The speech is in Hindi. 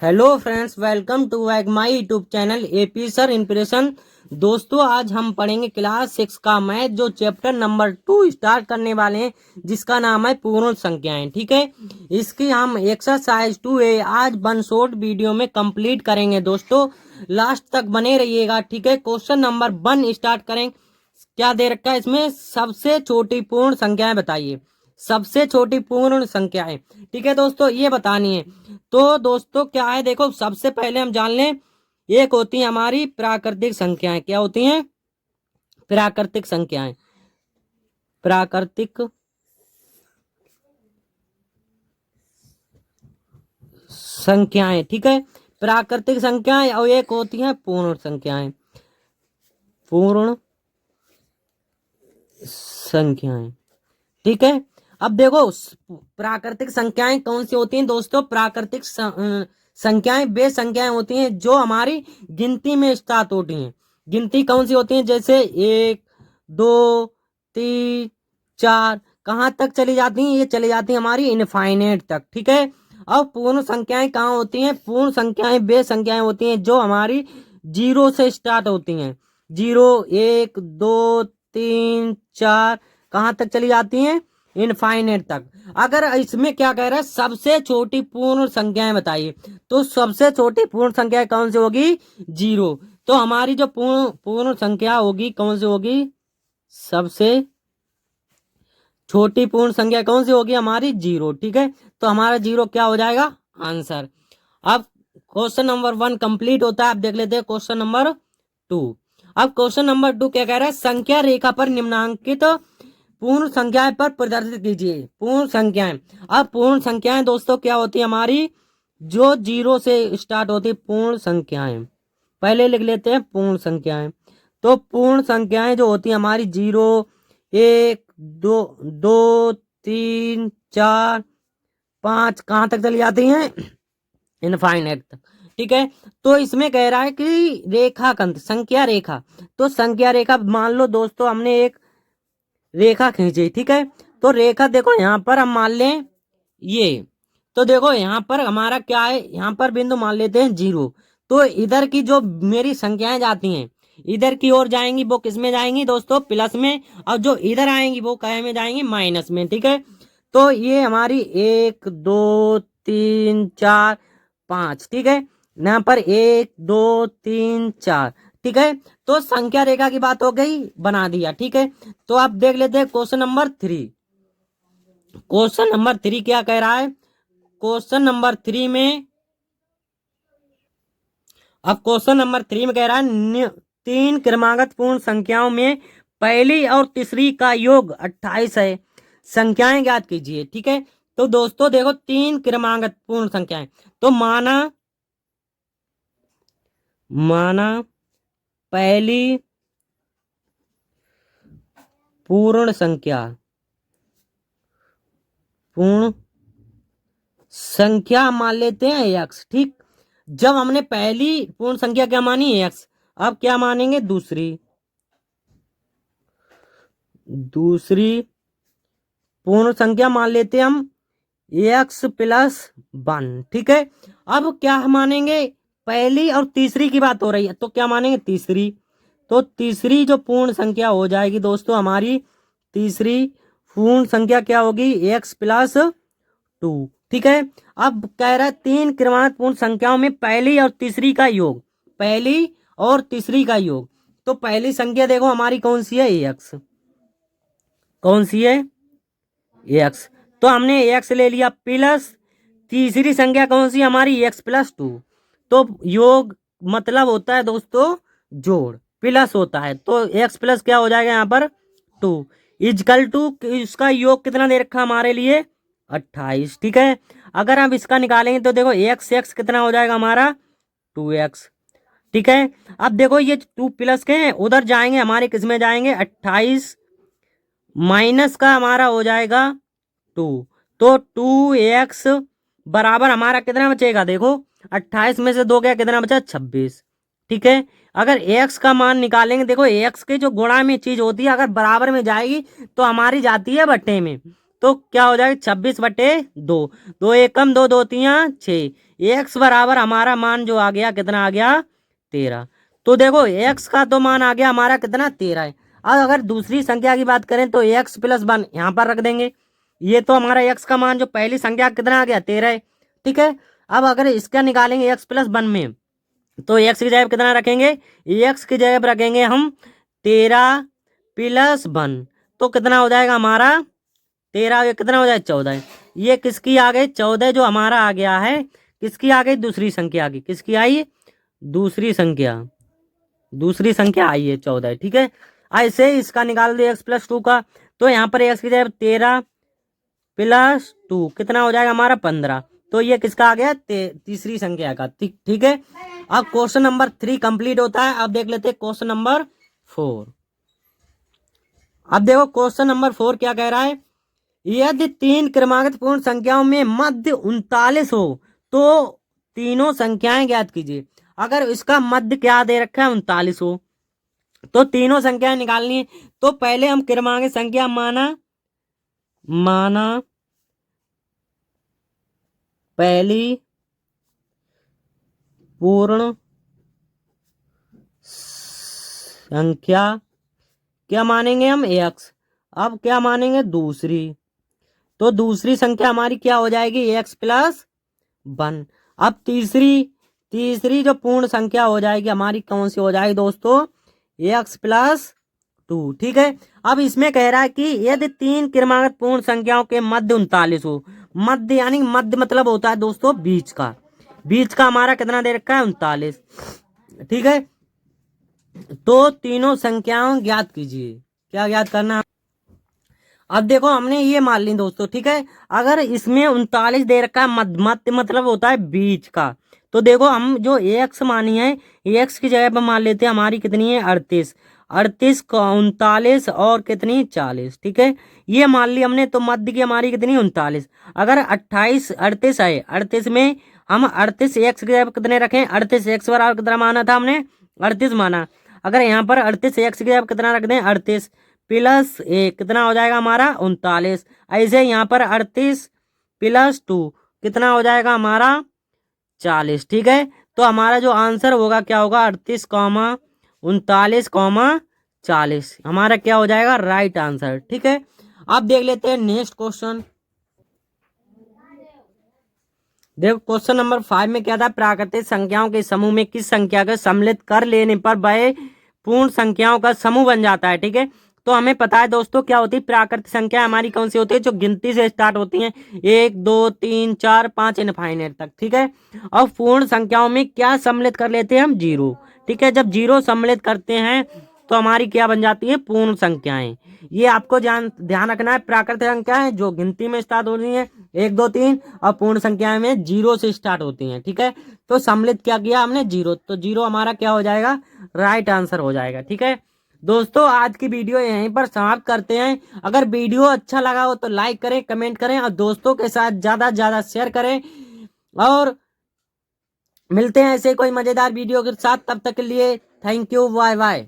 Hello friends, welcome to my YouTube channel AP sir impression. दोस्तों, आज हम पढ़ेंगे क्लास 6 का मैथ, जो चैप्टर नंबर 2 स्टार्ट करने वाले हैं, जिसका नाम है पूर्ण संख्याएं। ठीक है, इसकी हम एक्सरसाइज 2A आज वन शॉर्ट वीडियो में कंप्लीट करेंगे। दोस्तों, लास्ट तक बने रहिएगा। ठीक है, क्वेश्चन नंबर 1 स्टार्ट करें। क्या दे रखा है इसमें? सबसे छोटी पूर्ण संख्याएं बताइए। सबसे छोटी पूर्ण संख्याएं, ठीक है दोस्तों, ये बतानी है। तो दोस्तों क्या है, देखो सबसे पहले हम जान लें, एक होती है हमारी प्राकृतिक संख्याएं। क्या होती हैं? प्राकृतिक संख्याएं। प्राकृतिक संख्याएं, ठीक है, प्राकृतिक संख्याएं। और एक होती हैं पूर्ण संख्याएं। पूर्ण संख्याएं, ठीक है। अब देखो प्राकृतिक संख्याएं कौन सी होती हैं दोस्तों? प्राकृतिक संख्याएं वे संख्याएं होती हैं जो हमारी गिनती में स्टार्ट होती हैं। गिनती कौन सी होती है? जैसे 1, 2, 3, 4, कहाँ तक चली जाती हैं? ये चली जाती है हमारी इनफाइनेट तक। ठीक है। अब पूर्ण संख्याएं कहाँ होती हैं? पूर्ण संख्याएं वे संख्याएं होती हैं जो हमारी 0 से स्टार्ट होती हैं। 0, 1, 2, 3, 4, कहाँ तक चली जाती हैं? इनफाइनेट तक। अगर इसमें क्या कह रहा है, सबसे छोटी पूर्ण संख्याएं बताइए, तो सबसे छोटी पूर्ण संख्या कौन सी होगी? 0। तो हमारी जो पूर्ण पूर्ण संख्या होगी कौन सी होगी? सबसे छोटी पूर्ण संख्या कौन सी होगी? हमारी 0। ठीक है, तो हमारा 0 क्या हो जाएगा? आंसर। अब क्वेश्चन नंबर 1 कंप्लीट होता है। अब देख लेते हैं क्वेश्चन नंबर 2। अब क्वेश्चन नंबर 2 क्या कह रहा है? संख्या रेखा पर निम्नांकित पूर्ण संख्याएं पर प्रदर्शित कीजिए। पूर्ण संख्याएं। अब पूर्ण संख्याएं दोस्तों क्या होती है हमारी? जो 0 से स्टार्ट होती है पूर्ण संख्याएं। पहले लिख लेते हैं पूर्ण संख्याएं। तो पूर्ण संख्याएं जो होती है हमारी 0, 1, 2, 2, 3, 4, 5, कहाँ तक चली जाती हैं? इनफाइनाइट तक। ठीक है, तो इसमें कह रहा है कि रेखाखंड, संख्या रेखा। तो संख्या रेखा मान लो दोस्तों, हमने एक रेखा खींची। ठीक है, तो रेखा देखो यहाँ पर हम मान लें ये। तो देखो यहाँ पर हमारा क्या है, यहाँ पर बिंदु मान लेते हैं 0। तो इधर की जो मेरी संख्याएं जाती हैं, इधर की ओर जाएंगी, वो किस में जाएंगी दोस्तों? प्लस में। और जो इधर आएंगी वो क्या में जाएंगी? माइनस में। ठीक है, तो ये हमारी 1, 2, 3, 4, 5। ठीक है, यहाँ पर 1, 2, 3, 4। ठीक है, तो संख्या रेखा की बात हो गई, बना दिया। ठीक है, तो आप देख लेते हैं क्वेश्चन नंबर 3। क्वेश्चन नंबर 3 क्या कह रहा है? क्वेश्चन नंबर 3 में, अब क्वेश्चन नंबर 3 में कह रहा है 3 क्रमागत पूर्ण संख्याओं में पहली और तीसरी का योग 28 है। संख्याएं ज्ञात कीजिए। ठीक है, तो दोस्तों देखो 3 क्रमागत पूर्ण संख्याएं। तो माना पहली पूर्ण संख्या, पूर्ण संख्या मान लेते हैं x। ठीक, जब हमने पहली पूर्ण संख्या क्या मानी? x। अब क्या मानेंगे? दूसरी पूर्ण संख्या मान लेते हैं हम x+1। ठीक है, अब क्या मानेंगे? पहली और तीसरी की बात हो रही है, तो क्या मानेंगे? तीसरी। तो तीसरी जो पूर्ण संख्या हो जाएगी दोस्तों हमारी, तीसरी पूर्ण संख्या क्या होगी? x+2। ठीक है, अब कह रहा है 3 क्रमागत पूर्ण संख्याओं में पहली और तीसरी का योग। पहली और तीसरी का योग। तो पहली संख्या देखो हमारी कौन सी है? x। कौन सी है? x। तो हमने x ले लिया, प्लस तीसरी संख्या कौन सी हमारी? x+2। तो योग मतलब होता है दोस्तों जोड़, प्लस होता है। तो x प्लस क्या हो जाएगा यहाँ पर? 2 इजकल टू, इसका योग कितना दे रखा हमारे लिए? 28। ठीक है, अगर हम इसका निकालेंगे तो देखो x कितना हो जाएगा हमारा? 2x। ठीक है, अब देखो ये 2 प्लस के हैं, उधर जाएंगे हमारे किस में जाएंगे? 28 माइनस का हमारा हो जाएगा 2। तो 2x बराबर हमारा कितना बचेगा? देखो 28 में से 2 गया, कितना बचा? 26। ठीक है, अगर x का मान निकालेंगे, देखो x के जो गुणा में चीज होती है, अगर बराबर में जाएगी तो हमारी जाती है बट्टे में। तो क्या हो जाएगा 26/2। 2 एकम 2, 2 तियां 6। एक्स बराबर हमारा मान जो आ गया कितना आ गया 13। तो देखो एक्स का तो मान आ गया हमारा कितना 13 है। अब अगर दूसरी संख्या की बात करें तो x+1 यहाँ पर रख देंगे। ये तो हमारा x का मान जो पहली संख्या कितना आ गया 13 है। ठीक है, अब अगर इसका निकालेंगे x+1 में तो x की जगह कितना रखेंगे, x की जगह रखेंगे हम 13+1। तो कितना हो जाएगा हमारा 13, ये कितना हो जाए 14। ये किसकी आ गई 14 जो हमारा आ गया है, किसकी आ गई दूसरी संख्या आ गई, किसकी आई दूसरी संख्या आई है 14। ठीक है, ऐसे ही इसका निकाल दो x+2 का। तो यहाँ पर x की जगह 13+2 कितना हो जाएगा हमारा 15। तो ये किसका आ गया तीसरी संख्या का। ठीक है, अब क्वेश्चन नंबर 3 कंप्लीट होता है। अब देख लेते हैं क्वेश्चन नंबर 4। अब देखो क्वेश्चन नंबर 4 क्या कह रहा है, यदि 3 क्रमागत पूर्ण संख्याओं में मध्य 39 हो तो तीनों संख्याएं ज्ञात कीजिए। अगर इसका मध्य क्या दे रखा है 39 हो तो तीनों संख्याएं निकालनी है। तो पहले हम क्रमागत संख्या माना पहली पूर्ण संख्या क्या मानेंगे हम x। अब क्या मानेंगे दूसरी, तो दूसरी संख्या हमारी क्या हो जाएगी x+1। अब तीसरी जो पूर्ण संख्या हो जाएगी हमारी कौन सी हो जाएगी दोस्तों x+2। ठीक है, अब इसमें कह रहा है कि यदि 3 क्रमागत पूर्ण संख्याओं के मध्य 39 हो, मध्य यानी मध्य मतलब होता है दोस्तों बीच का हमारा कितना दे रखा है 39। ठीक है, तो तीनों संख्याओं ज्ञात कीजिए। क्या ज्ञात करना, अब देखो हमने ये मान ली दोस्तों। ठीक है, अगर इसमें 39 दे रखा है मध्य मतलब होता है बीच का, तो देखो हम जो x मानी है x की जगह पर मान लेते हैं हमारी कितनी है 38। 38 का 39 और कितनी 40। ठीक है, ये मान ली हमने, तो मध्य की हमारी कितनी 39। अगर 28 38 है, 38 में हम 38 x की जगह पर कितने रखें 38 x बराबर कितना माना था हमने 38 माना। अगर यहाँ पर 38 x की जगह कितना रख दें 38+1 कितना हो जाएगा हमारा 39। ऐसे यहाँ पर 38+2 कितना हो जाएगा हमारा 40। ठीक है, तो हमारा जो आंसर होगा क्या होगा 38, 39, 40 हमारा क्या हो जाएगा राइट आंसर। ठीक है, अब देख लेते हैं नेक्स्ट क्वेश्चन। देखो क्वेश्चन नंबर 5 में क्या था, प्राकृतिक संख्याओं के समूह में किस संख्या को सम्मिलित कर लेने पर वह पूर्ण संख्याओं का समूह बन जाता है। ठीक है, तो हमें पता है दोस्तों क्या होती है प्राकृतिक संख्या हमारी कौन सी होती है जो गिनती से स्टार्ट होती हैं 1 2 3 4 5 इनफाइनाइट तक। ठीक है, और पूर्ण संख्याओं में क्या सम्मिलित कर लेते हैं हम 0। ठीक है, जब 0 सम्मिलित करते हैं तो हमारी क्या बन जाती है पूर्ण संख्याएं। ये आपको ध्यान रखना है, प्राकृतिक संख्याएं जो गिनती में स्टार्ट हो रही है 1 2 3 और पूर्ण संख्याएं में 0 से स्टार्ट होती हैं। ठीक है, तो सम्मिलित क्या किया हमने 0, तो 0 हमारा क्या हो जाएगा राइट आंसर हो जाएगा। ठीक है दोस्तों, आज की वीडियो यहीं पर समाप्त करते हैं। अगर वीडियो अच्छा लगा हो तो लाइक करें, कमेंट करें और दोस्तों के साथ ज्यादा से ज्यादा शेयर करें। और मिलते हैं ऐसे कोई मजेदार वीडियो के साथ, तब तक के लिए थैंक यू, बाय बाय।